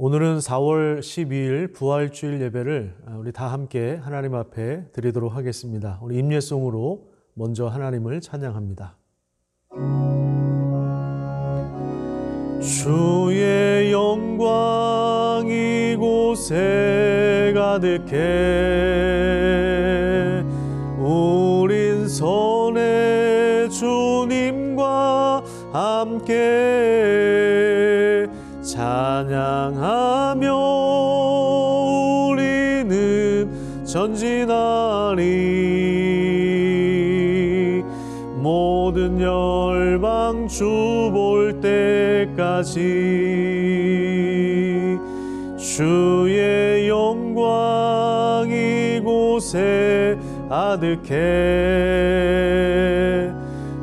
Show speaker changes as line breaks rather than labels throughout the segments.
오늘은 4월 12일 부활주일 예배를 우리 다 함께 하나님 앞에 드리도록 하겠습니다. 우리 임예송으로 먼저 하나님을 찬양합니다. 주의 영광 이곳에 가득해 우린 선의 주님과 함께 찬양하며 우리는 전진하리 모든 열방 주 볼 때까지 주의 영광 이곳에 가득해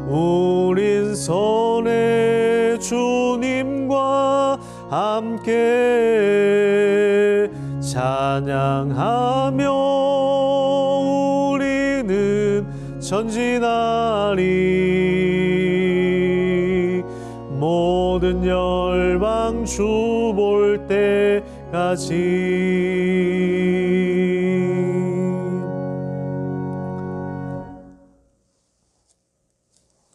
우린 선의 주님과 함께 찬양하며 우리는 전진하리 모든 열방 주 볼 때까지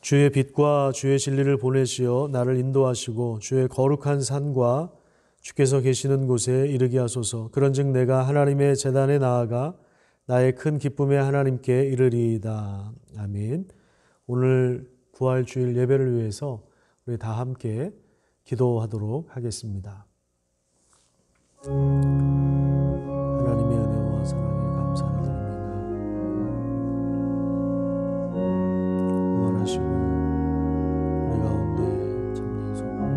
주의 빛과 주의 진리를 보내시어 나를 인도하시고 주의 거룩한 산과 주께서 계시는 곳에 이르게 하소서. 그런즉 내가 하나님의 제단에 나아가 나의 큰 기쁨에 하나님께 이르리이다. 아멘. 오늘 부활주일 예배를 위해서 우리 다 함께 기도하도록 하겠습니다. 하나님의 은혜와 사랑에 감사를 드립니다. 원하시고 우리 가운데 참된 소망을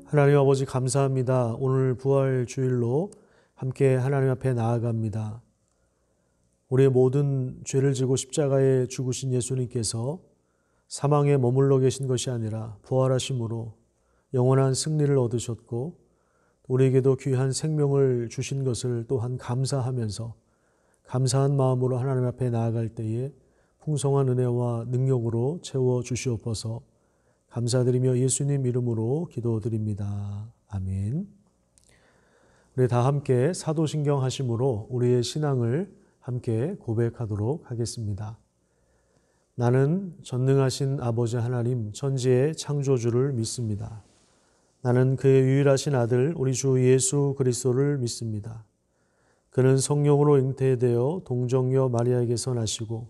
하나님 아버지 감사합니다. 오늘 부활주일로 함께 하나님 앞에 나아갑니다. 우리의 모든 죄를 지고 십자가에 죽으신 예수님께서 사망에 머물러 계신 것이 아니라 부활하심으로 영원한 승리를 얻으셨고 우리에게도 귀한 생명을 주신 것을 또한 감사하면서 감사한 마음으로 하나님 앞에 나아갈 때에 풍성한 은혜와 능력으로 채워 주시옵소서. 감사드리며 예수님 이름으로 기도드립니다. 아멘. 우리 다 함께 사도신경 하심으로 우리의 신앙을 함께 고백하도록 하겠습니다. 나는 전능하신 아버지 하나님 천지의 창조주를 믿습니다. 나는 그의 유일하신 아들 우리 주 예수 그리스도를 믿습니다. 그는 성령으로 잉태되어 동정녀 마리아에게서 나시고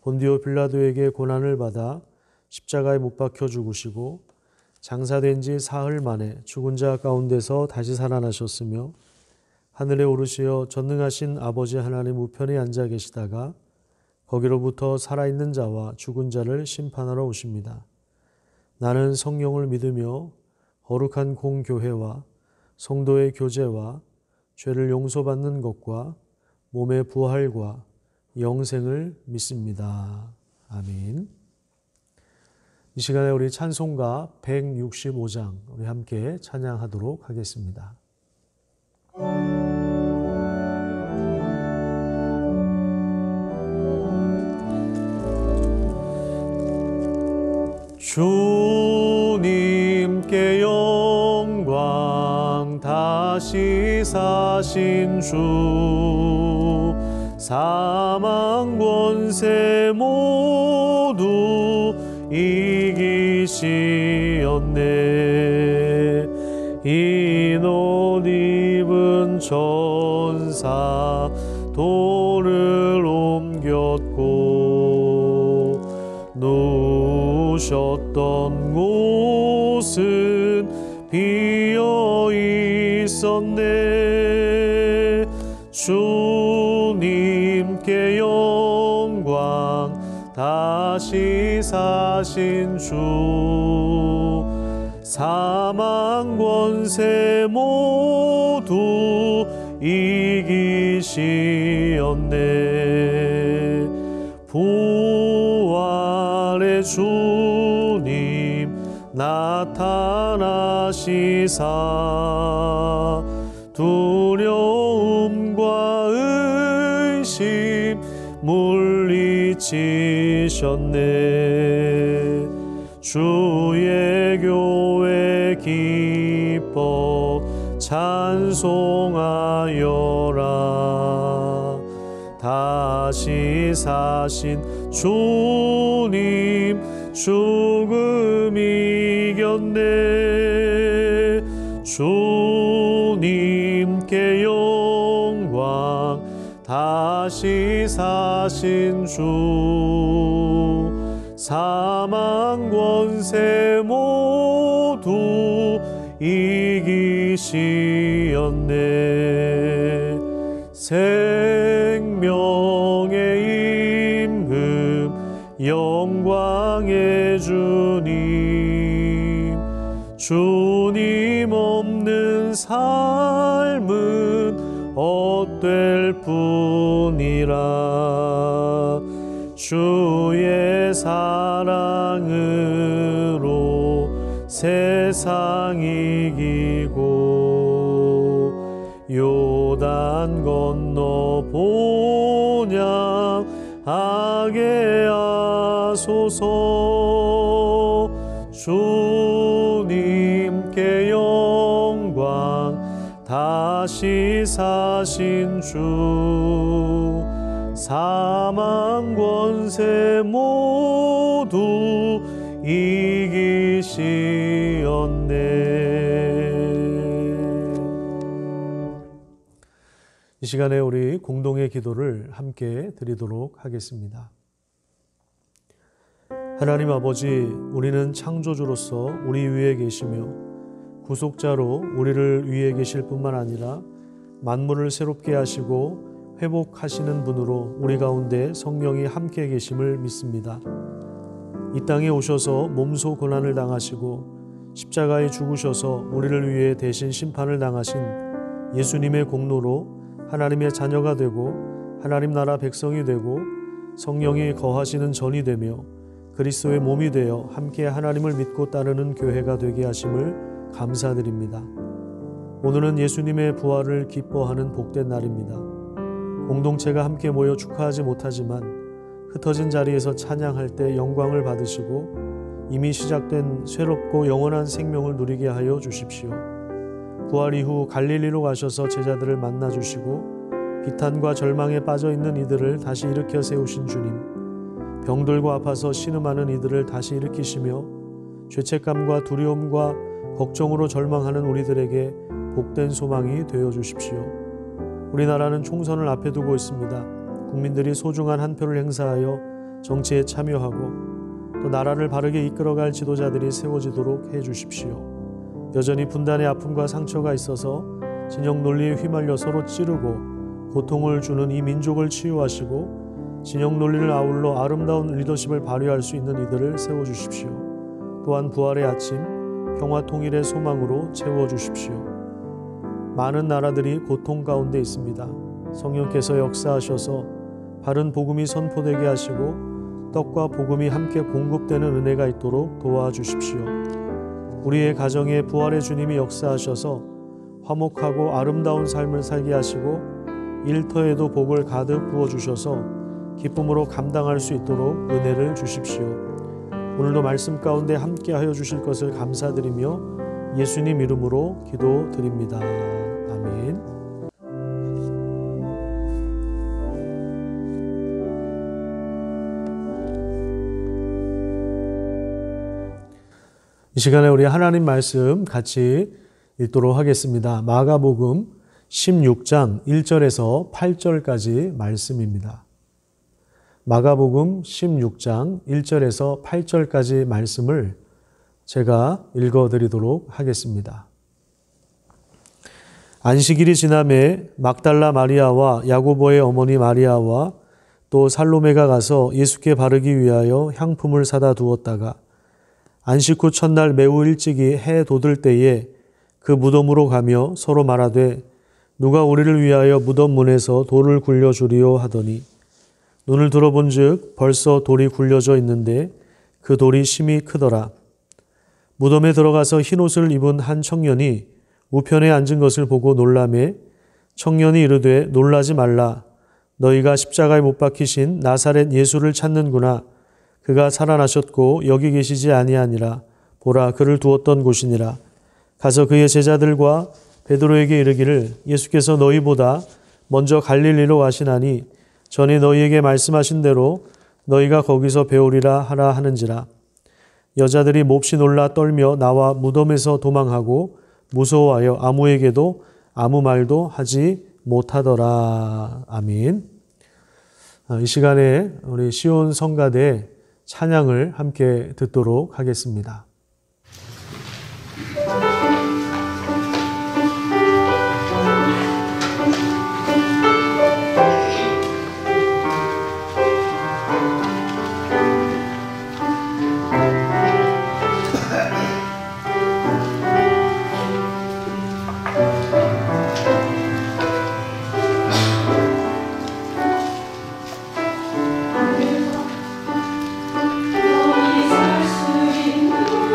본디오 빌라도에게 고난을 받아 십자가에 못 박혀 죽으시고 장사된 지 사흘 만에 죽은 자 가운데서 다시 살아나셨으며 하늘에 오르시어 전능하신 아버지 하나님 우편에 앉아 계시다가 거기로부터 살아있는 자와 죽은 자를 심판하러 오십니다. 나는 성령을 믿으며 거룩한 공교회와 성도의 교제와 죄를 용서받는 것과 몸의 부활과 영생을 믿습니다. 아멘. 이 시간에 우리 찬송가 165장 우리 함께 찬양하도록 하겠습니다. 주 주님께 영광, 다시 사신 주, 사망 권세 모두 이기시었네. 흰 옷 입은 천사 돌을 옮겼고, 누우셨던 곳은 비어 있었네. 주님께 영광, 다시 사신 주, 사망 권세 모두 이기시었네. 부활의 주님 나타나시사, 두려움과 의심 물리치셨네. 주의 교회 기뻐 찬송하여라. 다시 사신 주님, 죽음 이겼네. 주님께 영광, 다시 사신 주, 사망 권세 모두 이기시었네. 생명의 임금, 영광의 주님, 주님 없는 삶은 헛될 뿐이라. 주의 사랑으로 세상 이기고, 요단 건너 본향하게 하소서. 주님께 영광, 다시 사신 주, 사망 권세 모두 이기시었네. 이 시간에 우리 공동의 기도를 함께 드리도록 하겠습니다. 하나님 아버지, 우리는 창조주로서 우리 위에 계시며 구속자로 우리를 위에 계실 뿐만 아니라 만물을 새롭게 하시고 회복하시는 분으로 우리 가운데 성령이 함께 계심을 믿습니다. 이 땅에 오셔서 몸소 고난을 당하시고 십자가에 죽으셔서 우리를 위해 대신 심판을 당하신 예수님의 공로로 하나님의 자녀가 되고 하나님 나라 백성이 되고 성령이 거하시는 전이 되며 그리스도의 몸이 되어 함께 하나님을 믿고 따르는 교회가 되게 하심을 감사드립니다. 오늘은 예수님의 부활을 기뻐하는 복된 날입니다. 공동체가 함께 모여 축하하지 못하지만 흩어진 자리에서 찬양할 때 영광을 받으시고 이미 시작된 새롭고 영원한 생명을 누리게 하여 주십시오. 부활 이후 갈릴리로 가셔서 제자들을 만나 주시고 비탄과 절망에 빠져 있는 이들을 다시 일으켜 세우신 주님, 병들고 아파서 신음하는 이들을 다시 일으키시며 죄책감과 두려움과 걱정으로 절망하는 우리들에게 복된 소망이 되어 주십시오. 우리나라는 총선을 앞에 두고 있습니다. 국민들이 소중한 한 표를 행사하여 정치에 참여하고 또 나라를 바르게 이끌어갈 지도자들이 세워지도록 해 주십시오. 여전히 분단의 아픔과 상처가 있어서 진영 논리에 휘말려 서로 찌르고 고통을 주는 이 민족을 치유하시고 진영 논리를 아울러 아름다운 리더십을 발휘할 수 있는 이들을 세워주십시오. 또한 부활의 아침, 평화 통일의 소망으로 채워주십시오. 많은 나라들이 고통 가운데 있습니다. 성령께서 역사하셔서 바른 복음이 선포되게 하시고 떡과 복음이 함께 공급되는 은혜가 있도록 도와주십시오. 우리의 가정에 부활의 주님이 역사하셔서 화목하고 아름다운 삶을 살게 하시고 일터에도 복을 가득 부어주셔서 기쁨으로 감당할 수 있도록 은혜를 주십시오. 오늘도 말씀 가운데 함께하여 주실 것을 감사드리며 예수님 이름으로 기도드립니다. 아멘. 이 시간에 우리 하나님 말씀 같이 읽도록 하겠습니다. 마가복음 16장 1절에서 8절까지 말씀입니다. 마가복음 16장 1절에서 8절까지 말씀을 제가 읽어드리도록 하겠습니다. 안식일이 지남에 막달라 마리아와 야고보의 어머니 마리아와 또 살로메가 가서 예수께 바르기 위하여 향품을 사다 두었다가 안식 후 첫날 매우 일찍이 해 돋을 때에 그 무덤으로 가며 서로 말하되 누가 우리를 위하여 무덤 문에서 돌을 굴려주리요 하더니 눈을 들어본즉 벌써 돌이 굴려져 있는데 그 돌이 심히 크더라. 무덤에 들어가서 흰옷을 입은 한 청년이 우편에 앉은 것을 보고 놀라매 청년이 이르되 놀라지 말라. 너희가 십자가에 못 박히신 나사렛 예수를 찾는구나. 그가 살아나셨고 여기 계시지 아니하니라. 보라 그를 두었던 곳이니라. 가서 그의 제자들과 베드로에게 이르기를 예수께서 너희보다 먼저 갈릴리로 가시나니 전에 너희에게 말씀하신 대로 너희가 거기서 배우리라 하라 하는지라. 여자들이 몹시 놀라 떨며 나와 무덤에서 도망하고 무서워하여 아무에게도 아무 말도 하지 못하더라. 아멘. 이 시간에 우리 시온 성가대 찬양을 함께 듣도록 하겠습니다.
너희 살 수 있는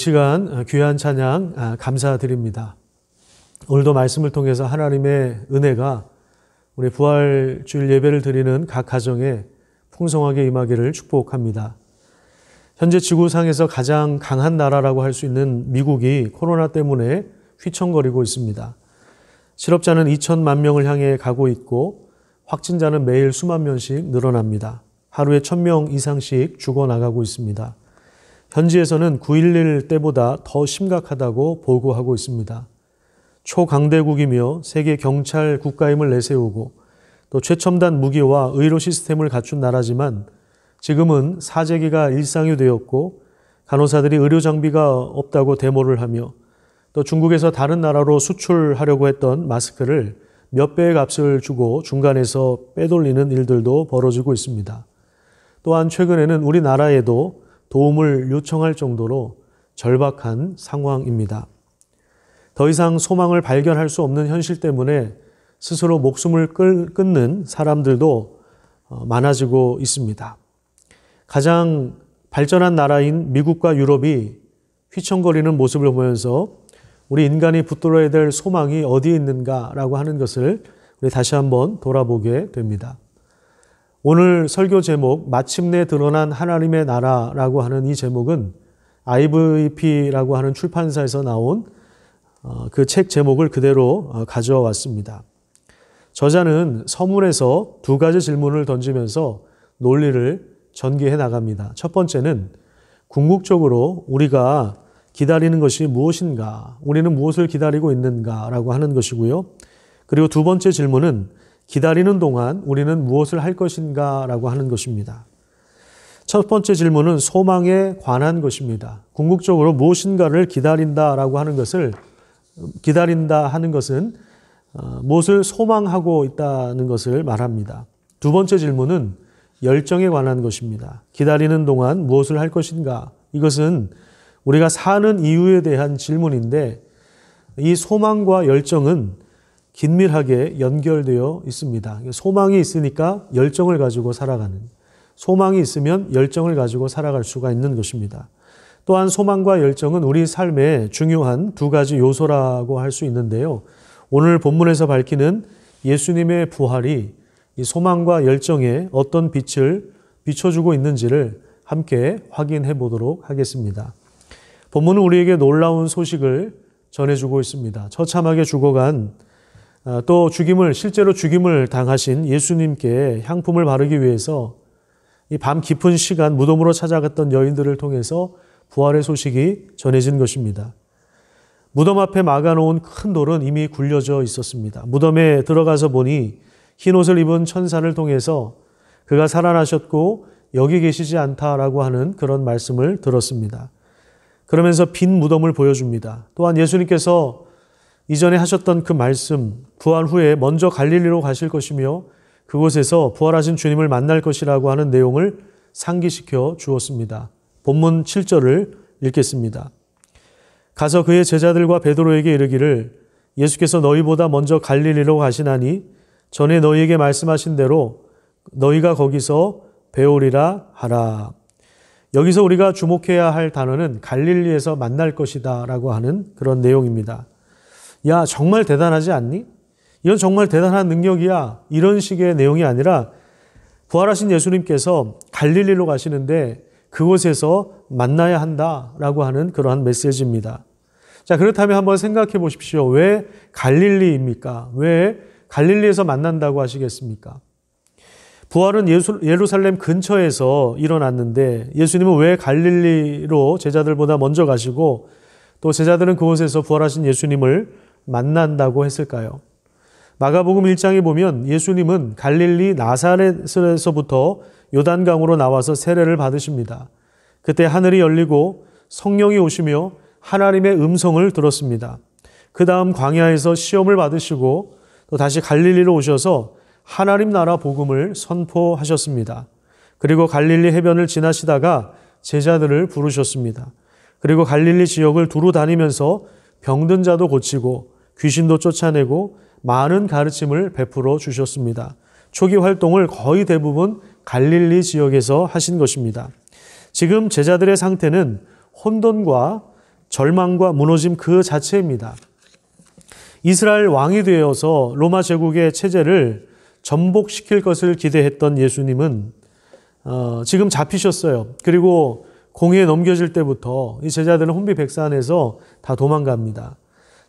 시간 귀한 찬양 감사드립니다. 오늘도 말씀을 통해서 하나님의 은혜가 우리 부활주일 예배를 드리는 각 가정에 풍성하게 임하기를 축복합니다. 현재 지구상에서 가장 강한 나라라고 할 수 있는 미국이 코로나 때문에 휘청거리고 있습니다. 실업자는 2천만 명을 향해 가고 있고 확진자는 매일 수만 명씩 늘어납니다. 하루에 1,000명 이상씩 죽어나가고 있습니다. 현지에서는 9.11 때보다 더 심각하다고 보고하고 있습니다. 초강대국이며 세계 경찰 국가임을 내세우고 또 최첨단 무기와 의료 시스템을 갖춘 나라지만 지금은 사재기가 일상이 되었고 간호사들이 의료 장비가 없다고 데모를 하며 또 중국에서 다른 나라로 수출하려고 했던 마스크를 몇 배의 값을 주고 중간에서 빼돌리는 일들도 벌어지고 있습니다. 또한 최근에는 우리나라에도 도움을 요청할 정도로 절박한 상황입니다. 더 이상 소망을 발견할 수 없는 현실 때문에 스스로 목숨을 끊는 사람들도 많아지고 있습니다. 가장 발전한 나라인 미국과 유럽이 휘청거리는 모습을 보면서 우리 인간이 붙들어야 될 소망이 어디에 있는가라고 하는 것을 우리 다시 한번 돌아보게 됩니다. 오늘 설교 제목 마침내 드러난 하나님의 나라라고 하는 이 제목은 IVP라고 하는 출판사에서 나온 그 책 제목을 그대로 가져왔습니다. 저자는 서문에서 두 가지 질문을 던지면서 논리를 전개해 나갑니다. 첫 번째는 궁극적으로 우리가 기다리는 것이 무엇인가, 우리는 무엇을 기다리고 있는가라고 하는 것이고요. 그리고 두 번째 질문은 기다리는 동안 우리는 무엇을 할 것인가 라고 하는 것입니다. 첫 번째 질문은 소망에 관한 것입니다. 궁극적으로 무엇인가를 기다린다 하는 것은 무엇을 소망하고 있다는 것을 말합니다. 두 번째 질문은 열정에 관한 것입니다. 기다리는 동안 무엇을 할 것인가? 이것은 우리가 사는 이유에 대한 질문인데 이 소망과 열정은 긴밀하게 연결되어 있습니다. 소망이 있으니까 열정을 가지고 살아가는, 소망이 있으면 열정을 가지고 살아갈 수가 있는 것입니다. 또한 소망과 열정은 우리 삶의 중요한 두 가지 요소라고 할 수 있는데요. 오늘 본문에서 밝히는 예수님의 부활이 이 소망과 열정에 어떤 빛을 비춰주고 있는지를 함께 확인해 보도록 하겠습니다. 본문은 우리에게 놀라운 소식을 전해주고 있습니다. 처참하게 죽어간 또 실제로 죽임을 당하신 예수님께 향품을 바르기 위해서 이 밤 깊은 시간 무덤으로 찾아갔던 여인들을 통해서 부활의 소식이 전해진 것입니다. 무덤 앞에 막아놓은 큰 돌은 이미 굴려져 있었습니다. 무덤에 들어가서 보니 흰 옷을 입은 천사를 통해서 그가 살아나셨고 여기 계시지 않다라고 하는 그런 말씀을 들었습니다. 그러면서 빈 무덤을 보여줍니다. 또한 예수님께서 이전에 하셨던 그 말씀, 부활 후에 먼저 갈릴리로 가실 것이며 그곳에서 부활하신 주님을 만날 것이라고 하는 내용을 상기시켜 주었습니다. 본문 7절을 읽겠습니다. 가서 그의 제자들과 베드로에게 이르기를 예수께서 너희보다 먼저 갈릴리로 가시나니 전에 너희에게 말씀하신 대로 너희가 거기서 배우리라 하라. 여기서 우리가 주목해야 할 단어는 갈릴리에서 만날 것이다 라고 하는 그런 내용입니다. 야, 정말 대단하지 않니? 이건 정말 대단한 능력이야. 이런 식의 내용이 아니라 부활하신 예수님께서 갈릴리로 가시는데 그곳에서 만나야 한다라고 하는 그러한 메시지입니다. 자, 그렇다면 한번 생각해 보십시오. 왜 갈릴리입니까? 왜 갈릴리에서 만난다고 하시겠습니까? 부활은 예루살렘 근처에서 일어났는데 예수님은 왜 갈릴리로 제자들보다 먼저 가시고 또 제자들은 그곳에서 부활하신 예수님을 만난다고 했을까요? 마가복음 1장에 보면 예수님은 갈릴리 나사렛에서부터 요단강으로 나와서 세례를 받으십니다. 그때 하늘이 열리고 성령이 오시며 하나님의 음성을 들었습니다. 그 다음 광야에서 시험을 받으시고 또 다시 갈릴리로 오셔서 하나님 나라 복음을 선포하셨습니다. 그리고 갈릴리 해변을 지나시다가 제자들을 부르셨습니다. 그리고 갈릴리 지역을 두루 다니면서 병든 자도 고치고 귀신도 쫓아내고 많은 가르침을 베풀어 주셨습니다. 초기 활동을 거의 대부분 갈릴리 지역에서 하신 것입니다. 지금 제자들의 상태는 혼돈과 절망과 무너짐 그 자체입니다. 이스라엘 왕이 되어서 로마 제국의 체제를 전복시킬 것을 기대했던 예수님은 지금 잡히셨어요. 그리고 공의에 넘겨질 때부터 이 제자들은 혼비백산해서 다 도망갑니다.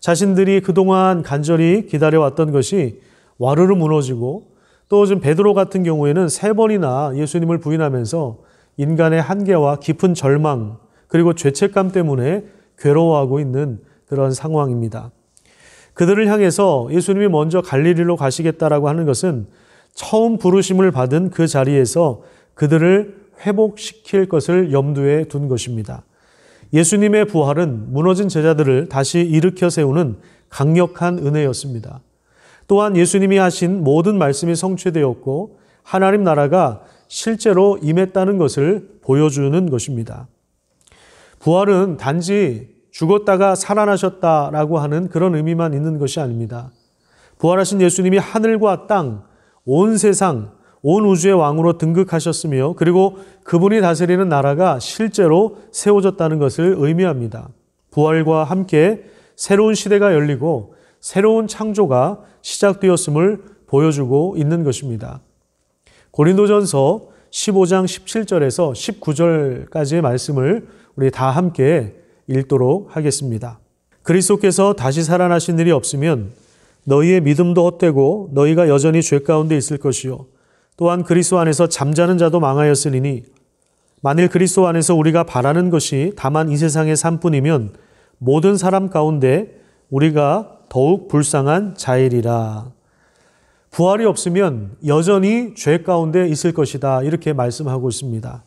자신들이 그동안 간절히 기다려왔던 것이 와르르 무너지고 또 지금 베드로 같은 경우에는 3번이나 예수님을 부인하면서 인간의 한계와 깊은 절망 그리고 죄책감 때문에 괴로워하고 있는 그런 상황입니다. 그들을 향해서 예수님이 먼저 갈릴리로 가시겠다라고 하는 것은 처음 부르심을 받은 그 자리에서 그들을 회복시킬 것을 염두에 둔 것입니다. 예수님의 부활은 무너진 제자들을 다시 일으켜 세우는 강력한 은혜였습니다. 또한 예수님이 하신 모든 말씀이 성취되었고 하나님 나라가 실제로 임했다는 것을 보여주는 것입니다. 부활은 단지 죽었다가 살아나셨다라고 하는 그런 의미만 있는 것이 아닙니다. 부활하신 예수님이 하늘과 땅, 온 세상, 온 우주의 왕으로 등극하셨으며 그리고 그분이 다스리는 나라가 실제로 세워졌다는 것을 의미합니다. 부활과 함께 새로운 시대가 열리고 새로운 창조가 시작되었음을 보여주고 있는 것입니다. 고린도전서 15장 17절에서 19절까지의 말씀을 우리 다 함께 읽도록 하겠습니다. 그리스도께서 다시 살아나신 일이 없으면 너희의 믿음도 헛되고 너희가 여전히 죄 가운데 있을 것이요 또한 그리스도 안에서 잠자는 자도 망하였으리니 만일 그리스도 안에서 우리가 바라는 것이 다만 이 세상의 삶뿐이면 모든 사람 가운데 우리가 더욱 불쌍한 자이리라. 부활이 없으면 여전히 죄 가운데 있을 것이다 이렇게 말씀하고 있습니다.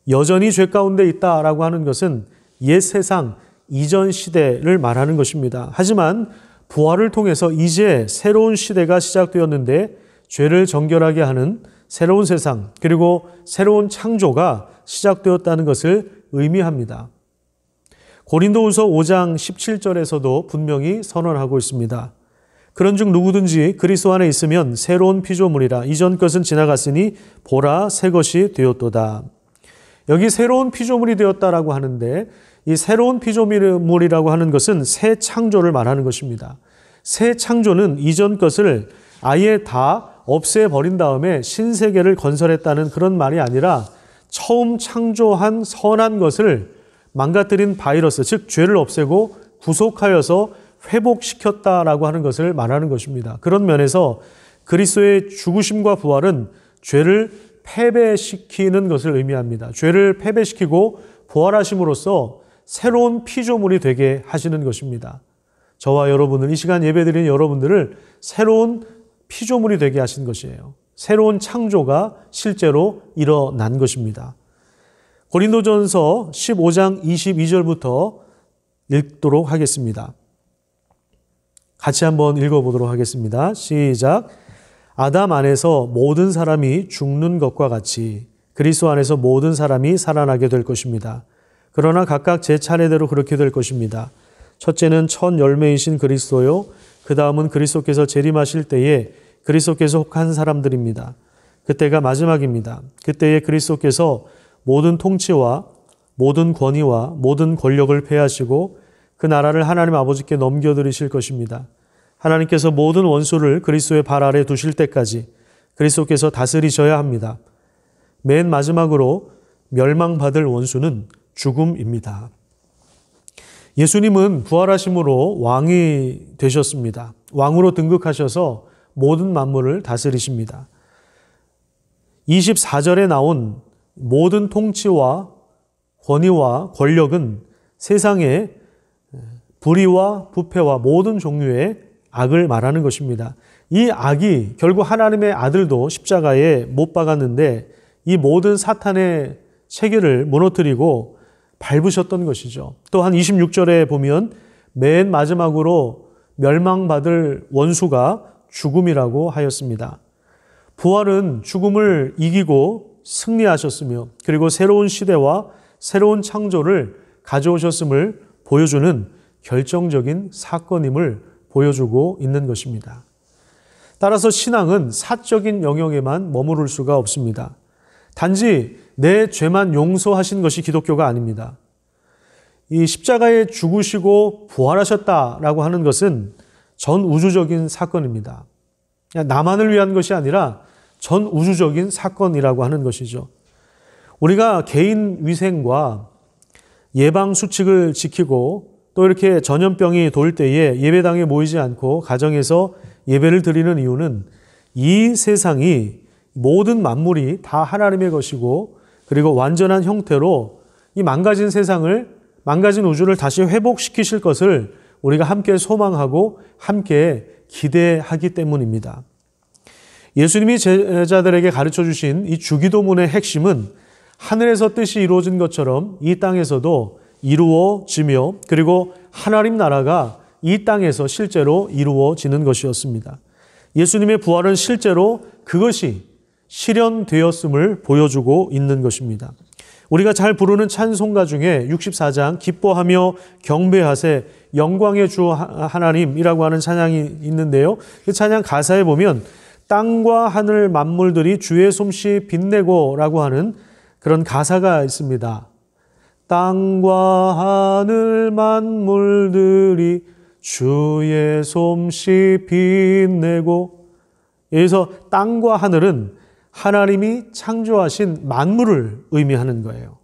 여전히 죄 가운데 있다라고 하는 것은 옛 세상 이전 시대를 말하는 것입니다. 하지만 부활을 통해서 이제 새로운 시대가 시작되었는데 죄를 정결하게 하는 새로운 세상 그리고 새로운 창조가 시작되었다는 것을 의미합니다. 고린도후서 5장 17절에서도 분명히 선언하고 있습니다. 그런즉 누구든지 그리스도 안에 있으면 새로운 피조물이라 이전 것은 지나갔으니 보라 새 것이 되었도다. 여기 새로운 피조물이 되었다라고 하는데 이 새로운 피조물이라고 하는 것은 새 창조를 말하는 것입니다. 새 창조는 이전 것을 아예 다 없애버린 다음에 신세계를 건설했다는 그런 말이 아니라 처음 창조한 선한 것을 망가뜨린 바이러스, 즉 죄를 없애고 구속하여서 회복시켰다라고 하는 것을 말하는 것입니다. 그런 면에서 그리스도의 죽으심과 부활은 죄를 패배시키는 것을 의미합니다. 죄를 패배시키고 부활하심으로써 새로운 피조물이 되게 하시는 것입니다. 저와 여러분을 이 시간 예배드리는 여러분들을 새로운 피조물이 되게 하신 것이에요. 새로운 창조가 실제로 일어난 것입니다. 고린도전서 15장 22절부터 읽도록 하겠습니다. 같이 한번 읽어보도록 하겠습니다. 시작. 아담 안에서 모든 사람이 죽는 것과 같이 그리스도 안에서 모든 사람이 살아나게 될 것입니다. 그러나 각각 제 차례대로 그렇게 될 것입니다. 첫째는 첫 열매이신 그리스도요. 그 다음은 그리스도께서 재림하실 때에 그리스도께서 혹한 사람들입니다. 그때가 마지막입니다. 그때에 그리스도께서 모든 통치와 모든 권위와 모든 권력을 폐하시고 그 나라를 하나님 아버지께 넘겨드리실 것입니다. 하나님께서 모든 원수를 그리스도의 발 아래 두실 때까지 그리스도께서 다스리셔야 합니다. 맨 마지막으로 멸망받을 원수는 죽음입니다. 예수님은 부활하심으로 왕이 되셨습니다. 왕으로 등극하셔서 모든 만물을 다스리십니다. 24절에 나온 모든 통치와 권위와 권력은 세상의 불의와 부패와 모든 종류의 악을 말하는 것입니다. 이 악이 결국 하나님의 아들도 십자가에 못 박았는데 이 모든 사탄의 체계를 무너뜨리고 밟으셨던 것이죠. 또한 26절에 보면 맨 마지막으로 멸망받을 원수가 죽음이라고 하였습니다. 부활은 죽음을 이기고 승리하셨으며 그리고 새로운 시대와 새로운 창조를 가져오셨음을 보여주는 결정적인 사건임을 보여주고 있는 것입니다. 따라서 신앙은 사적인 영역에만 머무를 수가 없습니다. 단지 내 죄만 용서하신 것이 기독교가 아닙니다. 이 십자가에 죽으시고 부활하셨다라고 하는 것은 전 우주적인 사건입니다. 그냥 나만을 위한 것이 아니라 전 우주적인 사건이라고 하는 것이죠. 우리가 개인 위생과 예방 수칙을 지키고 또 이렇게 전염병이 돌 때에 예배당에 모이지 않고 가정에서 예배를 드리는 이유는 이 세상이 모든 만물이 다 하나님의 것이고 그리고 완전한 형태로 이 망가진 세상을, 망가진 우주를 다시 회복시키실 것을 우리가 함께 소망하고 함께 기대하기 때문입니다. 예수님이 제자들에게 가르쳐 주신 이 주기도문의 핵심은 하늘에서 뜻이 이루어진 것처럼 이 땅에서도 이루어지며 그리고 하나님 나라가 이 땅에서 실제로 이루어지는 것이었습니다. 예수님의 부활은 실제로 그것이 실현되었음을 보여주고 있는 것입니다. 우리가 잘 부르는 찬송가 중에 64장 기뻐하며 경배하세 영광의 주 하나님이라고 하는 찬양이 있는데요. 그 찬양 가사에 보면 땅과 하늘 만물들이 주의 솜씨 빛내고 라고 하는 그런 가사가 있습니다. 땅과 하늘 만물들이 주의 솜씨 빛내고, 여기서 땅과 하늘은 하나님이 창조하신 만물을 의미하는 거예요.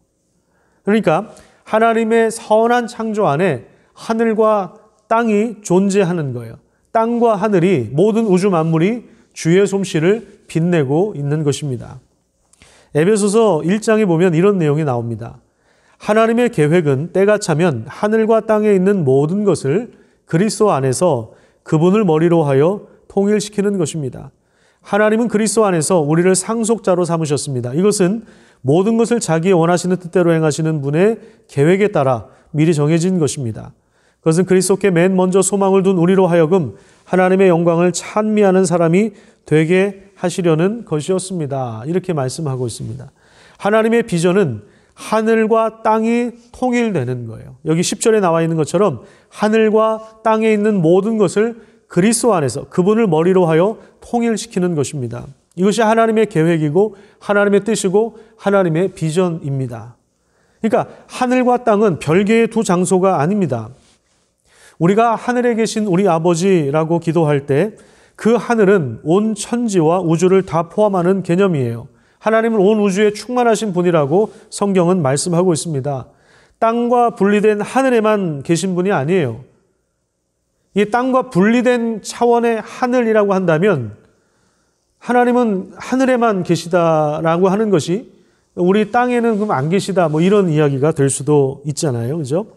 그러니까 하나님의 선한 창조 안에 하늘과 땅이 존재하는 거예요. 땅과 하늘이, 모든 우주 만물이 주의 솜씨를 빛내고 있는 것입니다. 에베소서 1장에 보면 이런 내용이 나옵니다. 하나님의 계획은 때가 차면 하늘과 땅에 있는 모든 것을 그리스도 안에서 그분을 머리로 하여 통일시키는 것입니다. 하나님은 그리스도 안에서 우리를 상속자로 삼으셨습니다. 이것은 모든 것을 자기의 원하시는 뜻대로 행하시는 분의 계획에 따라 미리 정해진 것입니다. 그것은 그리스도께 맨 먼저 소망을 둔 우리로 하여금 하나님의 영광을 찬미하는 사람이 되게 하시려는 것이었습니다. 이렇게 말씀하고 있습니다. 하나님의 비전은 하늘과 땅이 통일되는 거예요. 여기 10절에 나와 있는 것처럼 하늘과 땅에 있는 모든 것을 그리스도 안에서 그분을 머리로 하여 통일시키는 것입니다. 이것이 하나님의 계획이고 하나님의 뜻이고 하나님의 비전입니다. 그러니까 하늘과 땅은 별개의 두 장소가 아닙니다. 우리가 하늘에 계신 우리 아버지라고 기도할 때 그 하늘은 온 천지와 우주를 다 포함하는 개념이에요. 하나님은 온 우주에 충만하신 분이라고 성경은 말씀하고 있습니다. 땅과 분리된 하늘에만 계신 분이 아니에요. 이 땅과 분리된 차원의 하늘이라고 한다면 하나님은 하늘에만 계시다라고 하는 것이 우리 땅에는 그럼 안 계시다 뭐 이런 이야기가 될 수도 있잖아요. 그죠?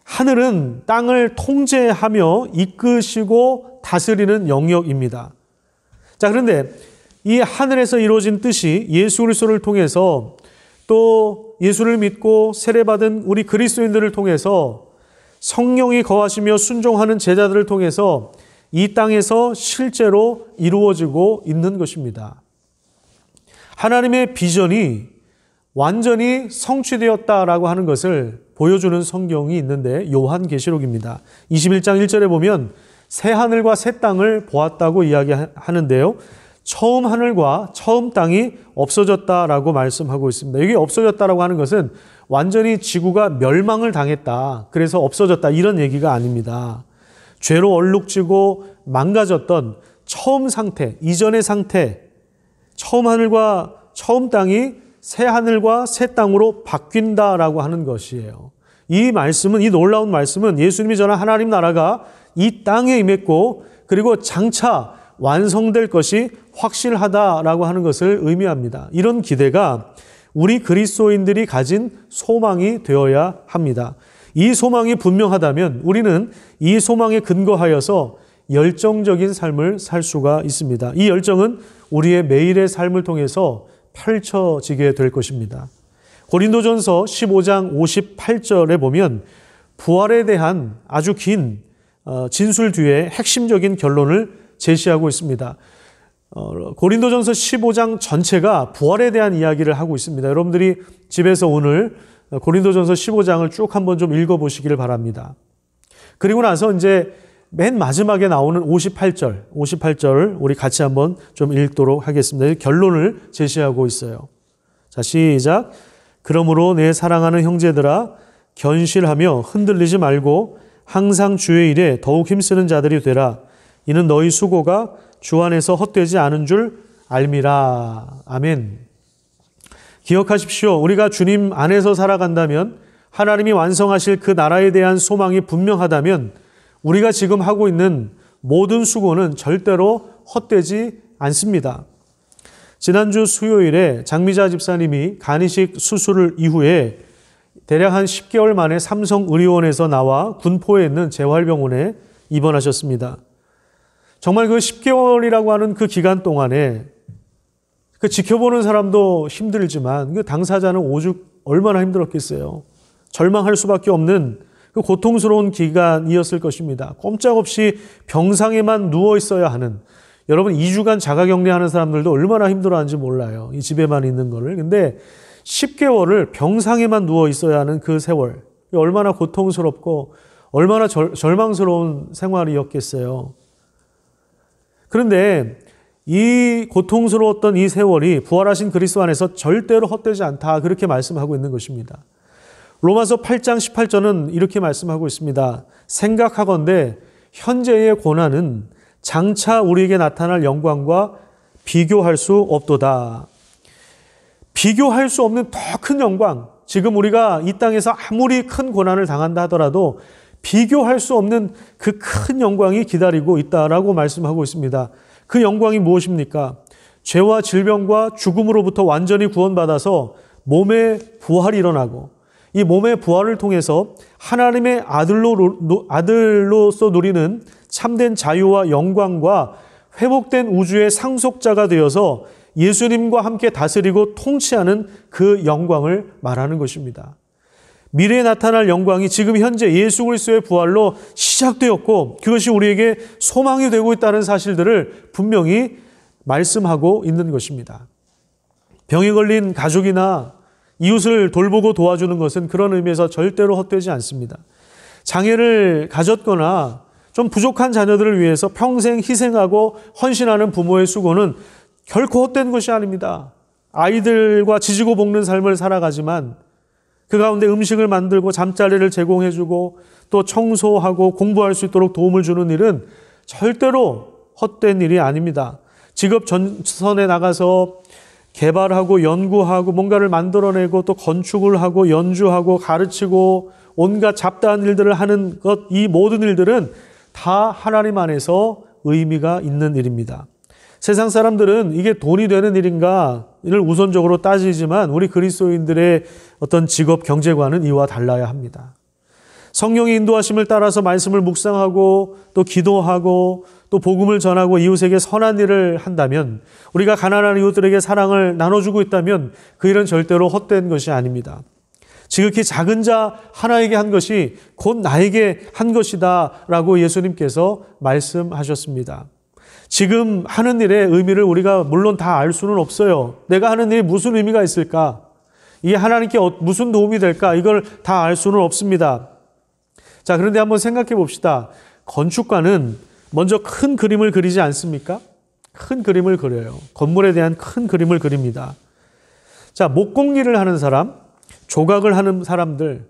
하늘은 땅을 통제하며 이끄시고 다스리는 영역입니다. 자, 그런데 이 하늘에서 이루어진 뜻이 예수 그리스도를 통해서 또 예수를 믿고 세례받은 우리 그리스도인들을 통해서 성령이 거하시며 순종하는 제자들을 통해서 이 땅에서 실제로 이루어지고 있는 것입니다. 하나님의 비전이 완전히 성취되었다라고 하는 것을 보여주는 성경이 있는데 요한계시록입니다. 21장 1절에 보면 새 하늘과 새 땅을 보았다고 이야기하는데요. 처음 하늘과 처음 땅이 없어졌다라고 말씀하고 있습니다. 여기 없어졌다라고 하는 것은 완전히 지구가 멸망을 당했다, 그래서 없어졌다 이런 얘기가 아닙니다. 죄로 얼룩지고 망가졌던 처음 상태, 이전의 상태, 처음 하늘과 처음 땅이 새 하늘과 새 땅으로 바뀐다라고 하는 것이에요. 이 말씀은, 이 놀라운 말씀은 예수님이 전한 하나님 나라가 이 땅에 임했고 그리고 장차 완성될 것이 확실하다라고 하는 것을 의미합니다. 이런 기대가 우리 그리스도인들이 가진 소망이 되어야 합니다. 이 소망이 분명하다면 우리는 이 소망에 근거하여서 열정적인 삶을 살 수가 있습니다. 이 열정은 우리의 매일의 삶을 통해서 펼쳐지게 될 것입니다. 고린도전서 15장 58절에 보면 부활에 대한 아주 긴 진술 뒤에 핵심적인 결론을 제시하고 있습니다. 고린도전서 15장 전체가 부활에 대한 이야기를 하고 있습니다. 여러분들이 집에서 오늘 고린도전서 15장을 쭉 한번 좀 읽어보시기를 바랍니다. 그리고 나서 이제 맨 마지막에 나오는 58절을 우리 같이 한번 좀 읽도록 하겠습니다. 결론을 제시하고 있어요. 자, 시작. 그러므로 내 사랑하는 형제들아, 견실하며 흔들리지 말고 항상 주의 일에 더욱 힘쓰는 자들이 되라. 이는 너희 수고가 주 안에서 헛되지 않은 줄 알미라. 아멘. 기억하십시오. 우리가 주님 안에서 살아간다면, 하나님이 완성하실 그 나라에 대한 소망이 분명하다면 우리가 지금 하고 있는 모든 수고는 절대로 헛되지 않습니다. 지난주 수요일에 장미자 집사님이 간이식 수술 이후에 대략 한 10개월 만에 삼성의료원에서 나와 군포에 있는 재활병원에 입원하셨습니다. 정말 그 10개월이라고 하는 그 기간 동안에 그 지켜보는 사람도 힘들지만 그 당사자는 오죽 얼마나 힘들었겠어요. 절망할 수밖에 없는 그 고통스러운 기간이었을 것입니다. 꼼짝없이 병상에만 누워 있어야 하는, 여러분 2주간 자가격리하는 사람들도 얼마나 힘들어하는지 몰라요. 이 집에만 있는 거를. 근데 10개월을 병상에만 누워 있어야 하는 그 세월, 얼마나 고통스럽고 얼마나 절망스러운 생활이었겠어요. 그런데 이 고통스러웠던 이 세월이 부활하신 그리스도 안에서 절대로 헛되지 않다, 그렇게 말씀하고 있는 것입니다. 로마서 8장 18절은 이렇게 말씀하고 있습니다. 생각하건대 현재의 고난은 장차 우리에게 나타날 영광과 비교할 수 없도다. 비교할 수 없는 더 큰 영광, 지금 우리가 이 땅에서 아무리 큰 고난을 당한다 하더라도 비교할 수 없는 그 큰 영광이 기다리고 있다라고 말씀하고 있습니다. 그 영광이 무엇입니까? 죄와 질병과 죽음으로부터 완전히 구원받아서 몸의 부활이 일어나고, 이 몸의 부활을 통해서 하나님의 아들로서 누리는 참된 자유와 영광과 회복된 우주의 상속자가 되어서 예수님과 함께 다스리고 통치하는 그 영광을 말하는 것입니다. 미래에 나타날 영광이 지금 현재 예수 그리스도의 부활로 시작되었고, 그것이 우리에게 소망이 되고 있다는 사실들을 분명히 말씀하고 있는 것입니다. 병에 걸린 가족이나 이웃을 돌보고 도와주는 것은 그런 의미에서 절대로 헛되지 않습니다. 장애를 가졌거나 좀 부족한 자녀들을 위해서 평생 희생하고 헌신하는 부모의 수고는 결코 헛된 것이 아닙니다. 아이들과 지지고 볶는 삶을 살아가지만 그 가운데 음식을 만들고 잠자리를 제공해주고 또 청소하고 공부할 수 있도록 도움을 주는 일은 절대로 헛된 일이 아닙니다. 직업 전선에 나가서 개발하고 연구하고 뭔가를 만들어내고 또 건축을 하고 연주하고 가르치고 온갖 잡다한 일들을 하는 것, 이 모든 일들은 다 하나님 안에서 의미가 있는 일입니다. 세상 사람들은 이게 돈이 되는 일인가 이를 우선적으로 따지지만 우리 그리스도인들의 어떤 직업 경제관은 이와 달라야 합니다. 성령의 인도하심을 따라서 말씀을 묵상하고 또 기도하고 또 복음을 전하고 이웃에게 선한 일을 한다면, 우리가 가난한 이웃들에게 사랑을 나눠주고 있다면 그 일은 절대로 헛된 것이 아닙니다. 지극히 작은 자 하나에게 한 것이 곧 나에게 한 것이다 라고 예수님께서 말씀하셨습니다. 지금 하는 일의 의미를 우리가 물론 다 알 수는 없어요. 내가 하는 일이 무슨 의미가 있을까? 이게 하나님께 무슨 도움이 될까? 이걸 다 알 수는 없습니다. 자, 그런데 한번 생각해 봅시다. 건축가는 먼저 큰 그림을 그리지 않습니까? 큰 그림을 그려요. 건물에 대한 큰 그림을 그립니다. 자, 목공일을 하는 사람, 조각을 하는 사람들,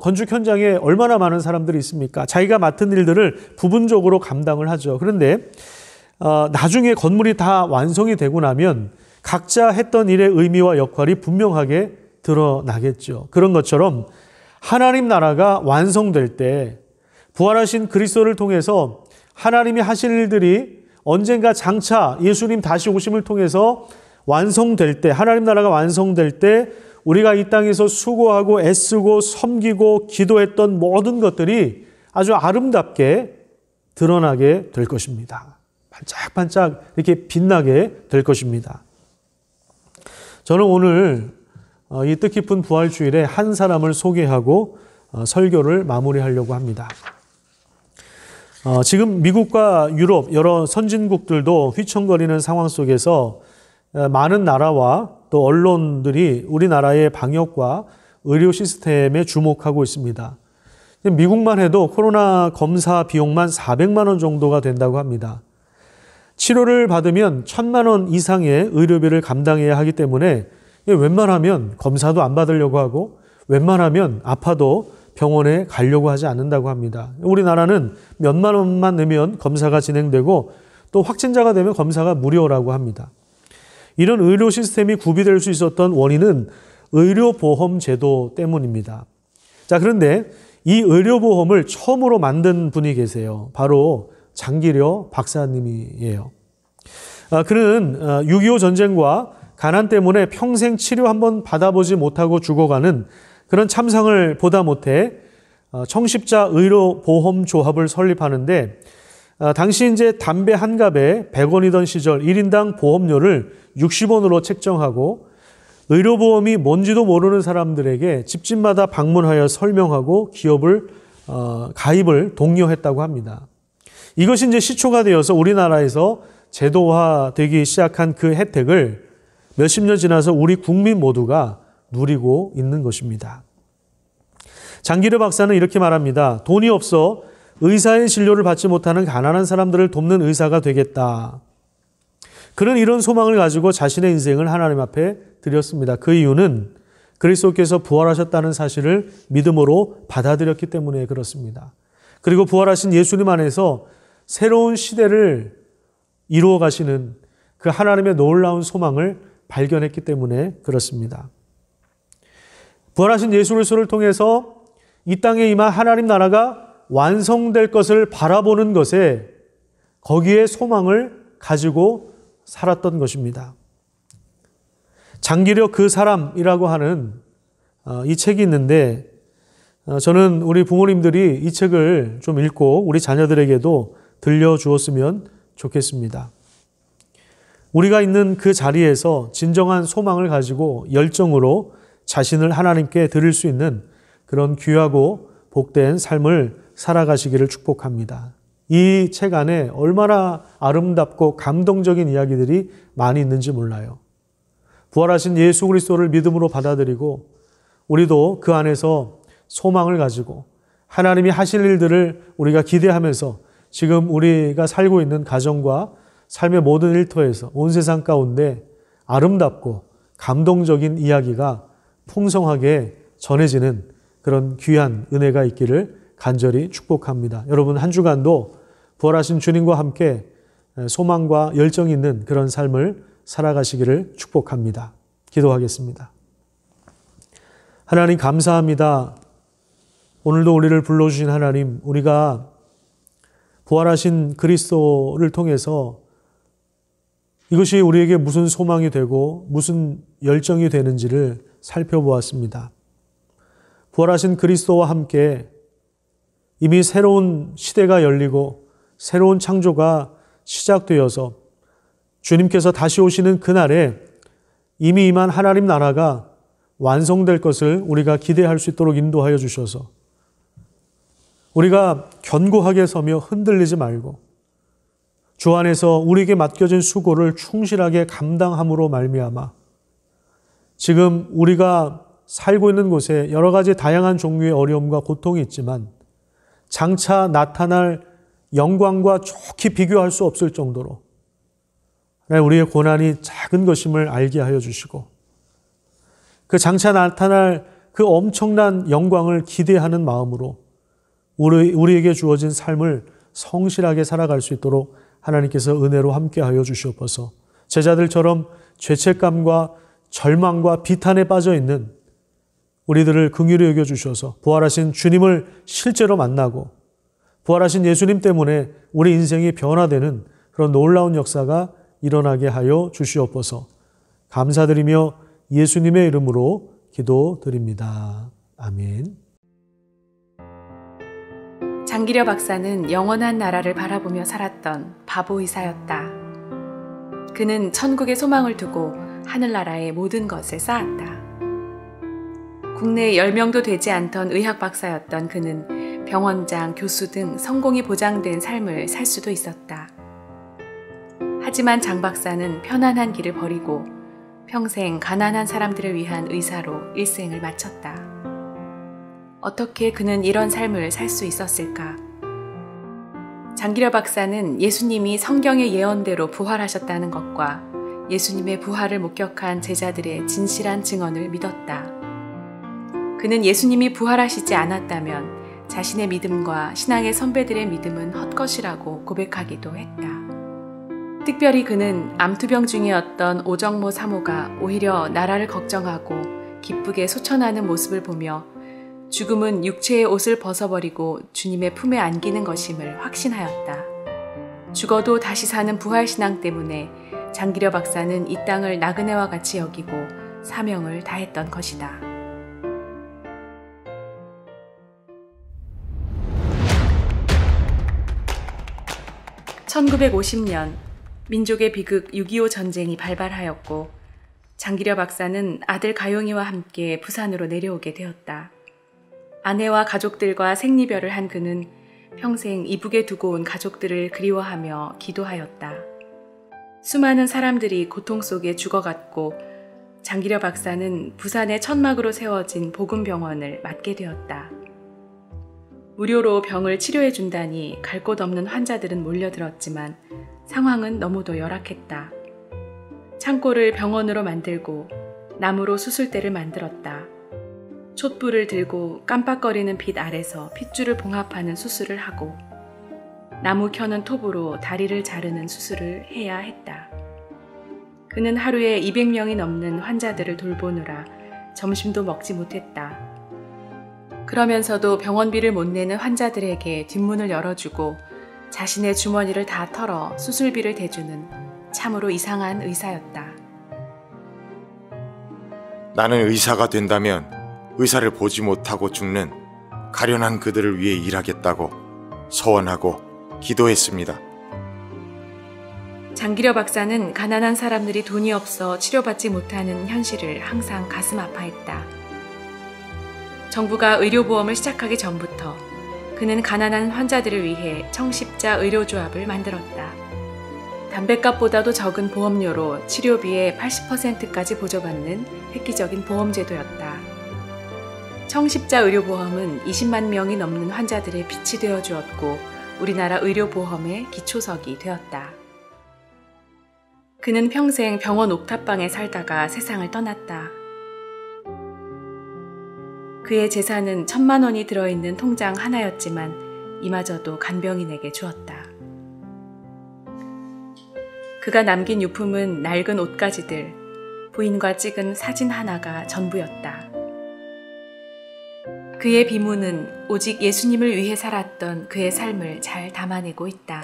건축 현장에 얼마나 많은 사람들이 있습니까? 자기가 맡은 일들을 부분적으로 감당을 하죠. 그런데 나중에 건물이 다 완성이 되고 나면 각자 했던 일의 의미와 역할이 분명하게 드러나겠죠. 그런 것처럼 하나님 나라가 완성될 때, 부활하신 그리스도를 통해서 하나님이 하실 일들이 언젠가 장차 예수님 다시 오심을 통해서 완성될 때, 하나님 나라가 완성될 때 우리가 이 땅에서 수고하고 애쓰고 섬기고 기도했던 모든 것들이 아주 아름답게 드러나게 될 것입니다. 반짝반짝 이렇게 빛나게 될 것입니다. 저는 오늘 이 뜻깊은 부활주일에 한 사람을 소개하고 설교를 마무리하려고 합니다. 지금 미국과 유럽 여러 선진국들도 휘청거리는 상황 속에서 많은 나라와 또 언론들이 우리나라의 방역과 의료 시스템에 주목하고 있습니다. 미국만 해도 코로나 검사 비용만 400만 원 정도가 된다고 합니다. 치료를 받으면 1,000만 원 이상의 의료비를 감당해야 하기 때문에 웬만하면 검사도 안 받으려고 하고 웬만하면 아파도 병원에 가려고 하지 않는다고 합니다. 우리나라는 몇만 원만 내면 검사가 진행되고 또 확진자가 되면 검사가 무료라고 합니다. 이런 의료 시스템이 구비될 수 있었던 원인은 의료보험 제도 때문입니다. 자, 그런데 이 의료보험을 처음으로 만든 분이 계세요. 바로 장기려 박사님이에요. 그는 6.25 전쟁과 가난 때문에 평생 치료 한번 받아보지 못하고 죽어가는 그런 참상을 보다 못해 청십자 의료보험조합을 설립하는데 당시 이제 담배 한 갑에 100원이던 시절 1인당 보험료를 60원으로 책정하고 의료보험이 뭔지도 모르는 사람들에게 집집마다 방문하여 설명하고 기업을 가입을 독려했다고 합니다. 이것이 이제 시초가 되어서 우리나라에서 제도화되기 시작한 그 혜택을 몇십 년 지나서 우리 국민 모두가 누리고 있는 것입니다. 장기려 박사는 이렇게 말합니다. 돈이 없어 의사의 진료를 받지 못하는 가난한 사람들을 돕는 의사가 되겠다. 그는 이런 소망을 가지고 자신의 인생을 하나님 앞에 드렸습니다. 그 이유는 그리스도께서 부활하셨다는 사실을 믿음으로 받아들였기 때문에 그렇습니다. 그리고 부활하신 예수님 안에서 새로운 시대를 이루어 가시는 그 하나님의 놀라운 소망을 발견했기 때문에 그렇습니다. 부활하신 예수 그리스도를 통해서 이 땅에 임한 하나님 나라가 완성될 것을 바라보는 것에 거기에 소망을 가지고 살았던 것입니다. 장기려 그 사람이라고 하는 이 책이 있는데 저는 우리 부모님들이 이 책을 좀 읽고 우리 자녀들에게도 들려주었으면 좋겠습니다. 우리가 있는 그 자리에서 진정한 소망을 가지고 열정으로 자신을 하나님께 드릴 수 있는 그런 귀하고 복된 삶을 살아가시기를 축복합니다. 이 책 안에 얼마나 아름답고 감동적인 이야기들이 많이 있는지 몰라요. 부활하신 예수 그리스도를 믿음으로 받아들이고 우리도 그 안에서 소망을 가지고 하나님이 하실 일들을 우리가 기대하면서 지금 우리가 살고 있는 가정과 삶의 모든 일터에서 온 세상 가운데 아름답고 감동적인 이야기가 풍성하게 전해지는 그런 귀한 은혜가 있기를 간절히 축복합니다. 여러분 한 주간도 부활하신 주님과 함께 소망과 열정이 있는 그런 삶을 살아가시기를 축복합니다. 기도하겠습니다. 하나님 감사합니다. 오늘도 우리를 불러주신 하나님, 우리가 부활하신 그리스도를 통해서 이것이 우리에게 무슨 소망이 되고 무슨 열정이 되는지를 살펴보았습니다. 부활하신 그리스도와 함께 이미 새로운 시대가 열리고 새로운 창조가 시작되어서 주님께서 다시 오시는 그날에 이미 임한 하나님 나라가 완성될 것을 우리가 기대할 수 있도록 인도하여 주셔서 우리가 견고하게 서며 흔들리지 말고 주 안에서 우리에게 맡겨진 수고를 충실하게 감당함으로 말미암아 지금 우리가 살고 있는 곳에 여러 가지 다양한 종류의 어려움과 고통이 있지만 장차 나타날 영광과 좋게 비교할 수 없을 정도로 우리의 고난이 작은 것임을 알게 하여 주시고 그 장차 나타날 그 엄청난 영광을 기대하는 마음으로 우리에게 주어진 삶을 성실하게 살아갈 수 있도록 하나님께서 은혜로 함께하여 주시옵소서. 제자들처럼 죄책감과 절망과 비탄에 빠져 있는 우리들을 긍휼히 여겨 주셔서 부활하신 주님을 실제로 만나고 부활하신 예수님 때문에 우리 인생이 변화되는 그런 놀라운 역사가 일어나게 하여 주시옵소서. 감사드리며 예수님의 이름으로 기도드립니다. 아멘.
장기려 박사는 영원한 나라를 바라보며 살았던 바보 의사였다. 그는 천국의 소망을 두고 하늘나라의 모든 것을 쌓았다. 국내에 10명도 되지 않던 의학 박사였던 그는 병원장, 교수 등 성공이 보장된 삶을 살 수도 있었다. 하지만 장 박사는 편안한 길을 버리고 평생 가난한 사람들을 위한 의사로 일생을 마쳤다. 어떻게 그는 이런 삶을 살 수 있었을까? 장기려 박사는 예수님이 성경의 예언대로 부활하셨다는 것과 예수님의 부활을 목격한 제자들의 진실한 증언을 믿었다. 그는 예수님이 부활하시지 않았다면 자신의 믿음과 신앙의 선배들의 믿음은 헛것이라고 고백하기도 했다. 특별히 그는 암투병 중이었던 오정모 사모가 오히려 나라를 걱정하고 기쁘게 소천하는 모습을 보며 죽음은 육체의 옷을 벗어버리고 주님의 품에 안기는 것임을 확신하였다. 죽어도 다시 사는 부활신앙 때문에 장기려 박사는 이 땅을 나그네와 같이 여기고 사명을 다했던 것이다. (1950년) 민족의 비극 6.25 전쟁이 발발하였고 장기려 박사는 아들 가용이와 함께 부산으로 내려오게 되었다. 아내와 가족들과 생리별을 한 그는 평생 이북에 두고 온 가족들을 그리워하며 기도하였다. 수많은 사람들이 고통 속에 죽어갔고 장기려 박사는 부산의 천막으로 세워진 복음병원을 맡게 되었다. 무료로 병을 치료해 준다니 갈 곳 없는 환자들은 몰려들었지만 상황은 너무도 열악했다. 창고를 병원으로 만들고 나무로 수술대를 만들었다. 촛불을 들고 깜빡거리는 빛 아래서 핏줄을 봉합하는 수술을 하고 나무 켜는 톱으로 다리를 자르는 수술을 해야 했다. 그는 하루에 200명이 넘는 환자들을 돌보느라 점심도 먹지 못했다. 그러면서도 병원비를 못 내는 환자들에게 뒷문을 열어주고 자신의 주머니를 다 털어 수술비를 대주는 참으로 이상한 의사였다.
나는 의사가 된다면 의사를 보지 못하고 죽는 가련한 그들을 위해 일하겠다고 서원하고 기도했습니다.
장기려 박사는 가난한 사람들이 돈이 없어 치료받지 못하는 현실을 항상 가슴 아파했다. 정부가 의료보험을 시작하기 전부터 그는 가난한 환자들을 위해 청십자 의료조합을 만들었다. 담뱃값보다도 적은 보험료로 치료비의 80%까지 보조받는 획기적인 보험제도였다. 청십자 의료보험은 20만 명이 넘는 환자들의 빛이 되어 주었고 우리나라 의료보험의 기초석이 되었다. 그는 평생 병원 옥탑방에 살다가 세상을 떠났다. 그의 재산은 1,000만 원이 들어있는 통장 하나였지만 이마저도 간병인에게 주었다. 그가 남긴 유품은 낡은 옷가지들, 부인과 찍은 사진 하나가 전부였다. 그의 비문은 오직 예수님을 위해 살았던 그의 삶을 잘 담아내고 있다.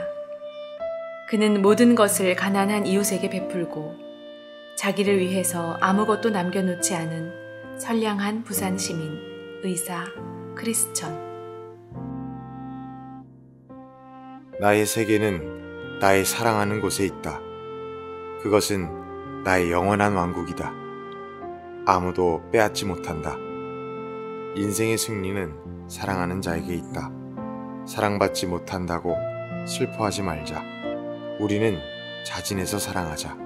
그는 모든 것을 가난한 이웃에게 베풀고 자기를 위해서 아무것도 남겨놓지 않은 선량한 부산 시민, 의사 크리스천.
나의 세계는 나의 사랑하는 곳에 있다. 그것은 나의 영원한 왕국이다. 아무도 빼앗지 못한다. 인생의 승리는 사랑하는 자에게 있다. 사랑받지 못한다고 슬퍼하지 말자. 우리는 자진해서 사랑하자.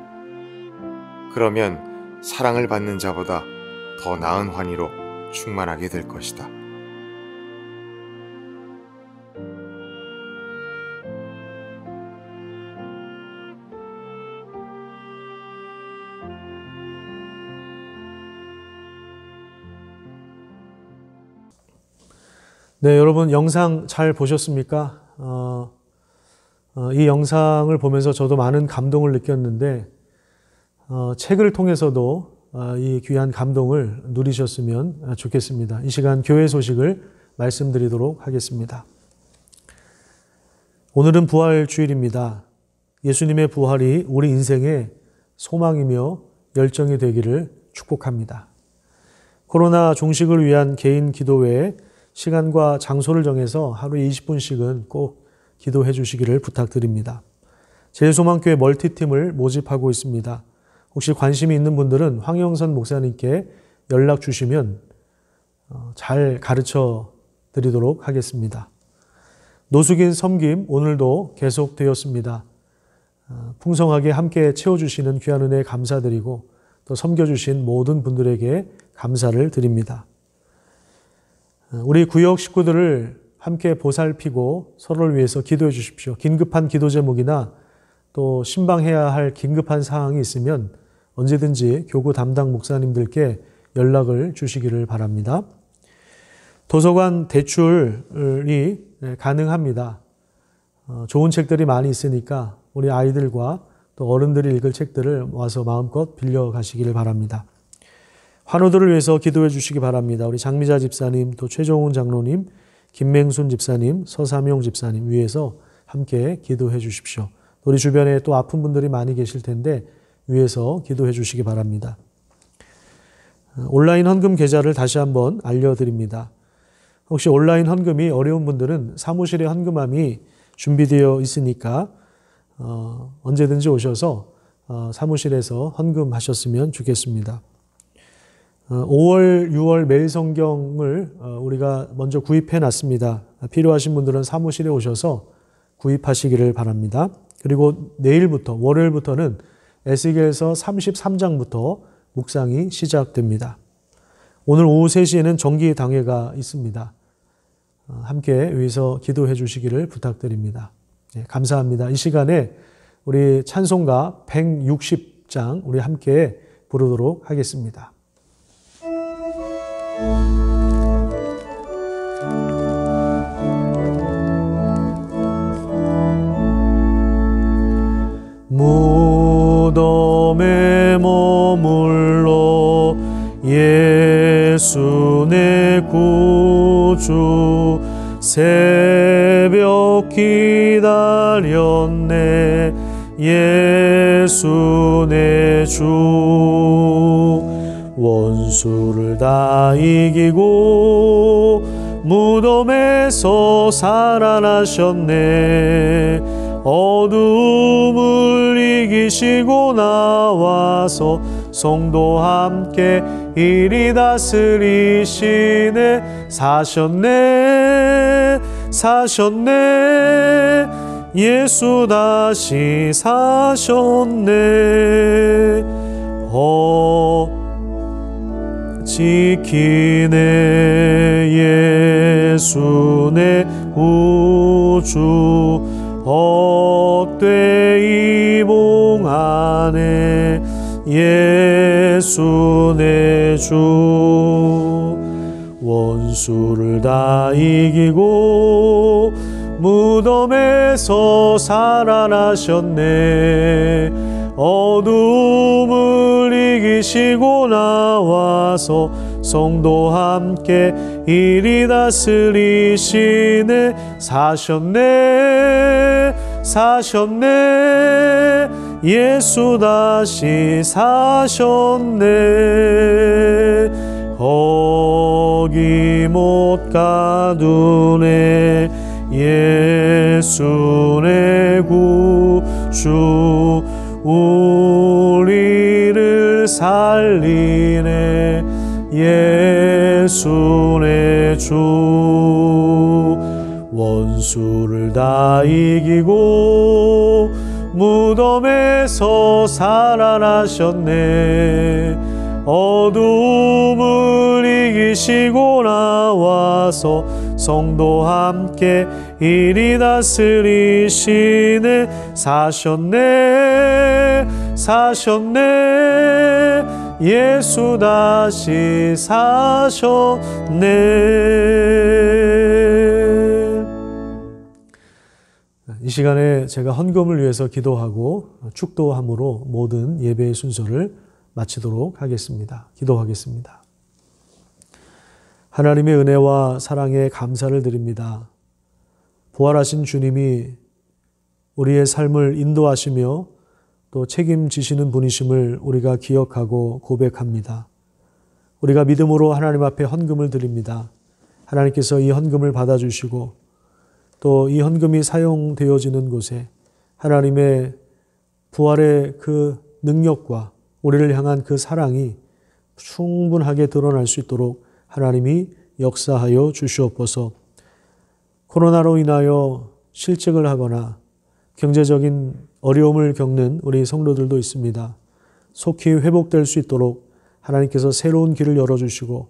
그러면 사랑을 받는 자보다 더 나은 환희로 충만하게 될 것이다.
네, 여러분 영상 잘 보셨습니까? 이 영상을 보면서 저도 많은 감동을 느꼈는데 책을 통해서도 이 귀한 감동을 누리셨으면 좋겠습니다. 이 시간 교회 소식을 말씀드리도록 하겠습니다. 오늘은 부활 주일입니다. 예수님의 부활이 우리 인생의 소망이며 열정이 되기를 축복합니다. 코로나 종식을 위한 개인 기도 외에 시간과 장소를 정해서 하루에 20분씩은 꼭 기도해 주시기를 부탁드립니다. 제일소망교회 멀티팀을 모집하고 있습니다. 혹시 관심이 있는 분들은 황영선 목사님께 연락 주시면 잘 가르쳐 드리도록 하겠습니다. 노숙인 섬김 오늘도 계속되었습니다. 풍성하게 함께 채워주시는 귀한 은혜에 감사드리고 또 섬겨주신 모든 분들에게 감사를 드립니다. 우리 구역 식구들을 함께 보살피고 서로를 위해서 기도해 주십시오. 긴급한 기도 제목이나 또 신방해야 할 긴급한 사항이 있으면 언제든지 교구 담당 목사님들께 연락을 주시기를 바랍니다. 도서관 대출이 가능합니다. 좋은 책들이 많이 있으니까 우리 아이들과 또 어른들이 읽을 책들을 와서 마음껏 빌려 가시기를 바랍니다. 환우들을 위해서 기도해 주시기 바랍니다. 우리 장미자 집사님, 또 최종훈 장로님, 김맹순 집사님, 서삼용 집사님 위해서 함께 기도해 주십시오. 우리 주변에 또 아픈 분들이 많이 계실 텐데 위해서 기도해 주시기 바랍니다. 온라인 헌금 계좌를 다시 한번 알려드립니다. 혹시 온라인 헌금이 어려운 분들은 사무실에 헌금함이 준비되어 있으니까 언제든지 오셔서 사무실에서 헌금하셨으면 좋겠습니다. 5월, 6월 매일 성경을 우리가 먼저 구입해 놨습니다. 필요하신 분들은 사무실에 오셔서 구입하시기를 바랍니다. 그리고 내일부터, 월요일부터는 에스겔서 33장부터 묵상이 시작됩니다. 오늘 오후 3시에는 정기당회가 있습니다. 함께 위해서 기도해 주시기를 부탁드립니다. 감사합니다. 이 시간에 우리 찬송가 160장 우리 함께 부르도록 하겠습니다. 무덤에 머물러 예수 내 구주 새벽 기다렸네 예수 내 주 원수를 다 이기고 무덤에서 살아나셨네 어둠을 이기시고 나와서 성도 함께 이리 다스리시네 사셨네 사셨네 예수 다시 사셨네 지키네 예수 내 구주 헛되이 봉하네 예수 내 주 원수를 다 이기고 무덤에서 살아나셨네 어둠을 이기시고 나와서 성도 함께 이리 다스리시네 사셨네 사셨네 예수 다시 사셨네 거기 못 가두네 예수 내 구주 우리를 살리네 예수 내 주 원수를 다 이기고 무덤에서 살아나셨네 어둠을 이기시고 나와서 성도 함께 이리 다스리시네 사셨네 사셨네 예수 다시 사셨네 이 시간에 제가 헌금을 위해서 기도하고 축도함으로 모든 예배의 순서를 마치도록 하겠습니다. 기도하겠습니다. 하나님의 은혜와 사랑에 감사를 드립니다. 부활하신 주님이 우리의 삶을 인도하시며 또 책임지시는 분이심을 우리가 기억하고 고백합니다. 우리가 믿음으로 하나님 앞에 헌금을 드립니다. 하나님께서 이 헌금을 받아주시고 또 이 헌금이 사용되어지는 곳에 하나님의 부활의 그 능력과 우리를 향한 그 사랑이 충분하게 드러날 수 있도록 하나님이 역사하여 주시옵소서. 코로나로 인하여 실직을 하거나 경제적인 어려움을 겪는 우리 성도들도 있습니다. 속히 회복될 수 있도록 하나님께서 새로운 길을 열어주시고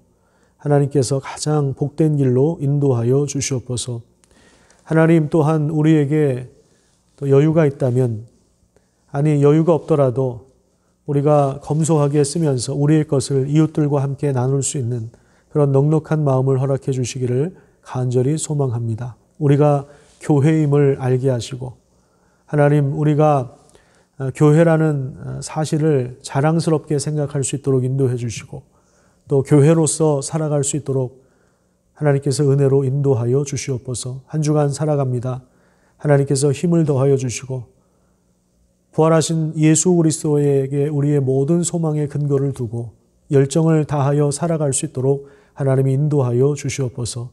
하나님께서 가장 복된 길로 인도하여 주시옵소서. 하나님 또한 우리에게 또 여유가 있다면 아니 여유가 없더라도 우리가 검소하게 쓰면서 우리의 것을 이웃들과 함께 나눌 수 있는 그런 넉넉한 마음을 허락해 주시기를 간절히 소망합니다. 우리가 교회임을 알게 하시고 하나님 우리가 교회라는 사실을 자랑스럽게 생각할 수 있도록 인도해 주시고 또 교회로서 살아갈 수 있도록 하나님께서 은혜로 인도하여 주시옵소서. 한 주간 살아갑니다. 하나님께서 힘을 더하여 주시고 부활하신 예수 그리스도에게 우리의 모든 소망의 근거를 두고 열정을 다하여 살아갈 수 있도록 하나님이 인도하여 주시옵소서.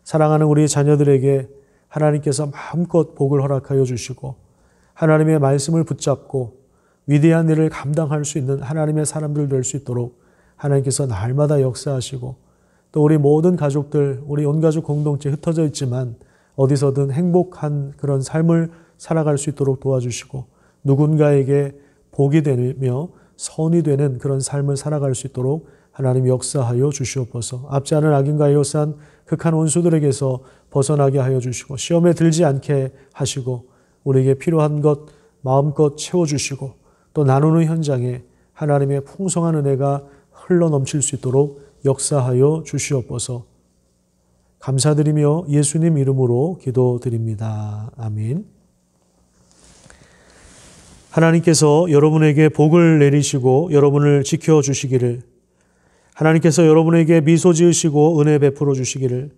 사랑하는 우리 자녀들에게 하나님께서 마음껏 복을 허락하여 주시고 하나님의 말씀을 붙잡고 위대한 일을 감당할 수 있는 하나님의 사람들 될 수 있도록 하나님께서 날마다 역사하시고 또 우리 모든 가족들, 우리 온 가족 공동체 흩어져 있지만 어디서든 행복한 그런 삶을 살아갈 수 있도록 도와주시고 누군가에게 복이 되며 선이 되는 그런 삶을 살아갈 수 있도록 하나님 역사하여 주시옵소서. 앞지 않은 악인과 에워싼 극한 원수들에게서 벗어나게 하여 주시고 시험에 들지 않게 하시고 우리에게 필요한 것 마음껏 채워주시고 또 나누는 현장에 하나님의 풍성한 은혜가 흘러넘칠 수 있도록 역사하여 주시옵소서. 감사드리며 예수님 이름으로 기도드립니다. 아멘. 하나님께서 여러분에게 복을 내리시고 여러분을 지켜주시기를, 하나님께서 여러분에게 미소 지으시고 은혜 베풀어 주시기를,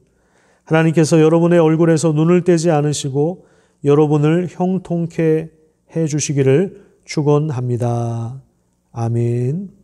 하나님께서 여러분의 얼굴에서 눈을 떼지 않으시고 여러분을 형통케 해 주시기를 축원합니다. 아멘.